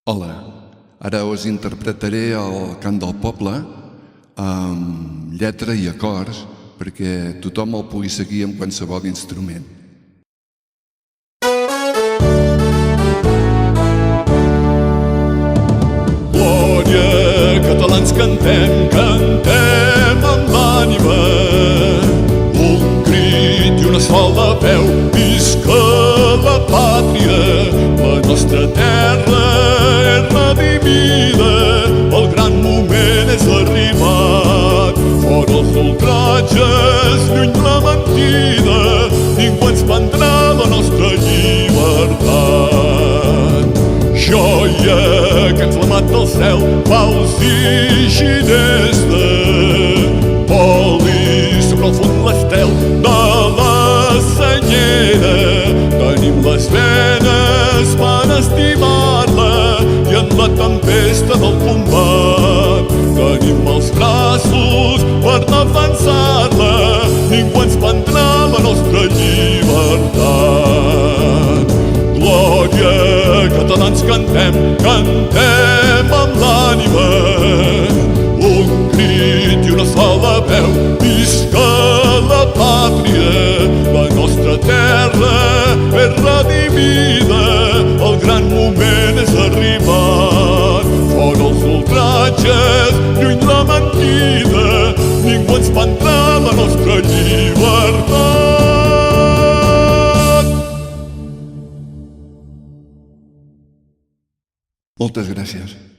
Hola, ara us interpretaré el cant del poble amb lletra i acords perquè tothom el pugui seguir amb qualsevol instrument. Glòria, catalans cantem, cantem amb l'ànima, un crit i una sola veu, visca la pàtria, la nostra terra és redimida, el gran moment és arribat, fora els ultratges, lluny la mentida, ningú ens prendrà la nostra llibertat. Joia que ens l'emat del cel, pals i ginesta, poli sobre el fons l'estel de la senyera. Tenim les venes per estimar-la i en la tempesta del combat tenim els braços per defensar-la, ningú ens prendrà la nostra llibertat. Glòria, catalans cantem, cantem amb l'ànima, un crit i una sola veu, visca la pàtria, la nostra terra és redimida, el gran moment és arribat, fora els ultratges, lluny la mentida, ningú ens prendrà la nostra llibertat. Moltes gràcies.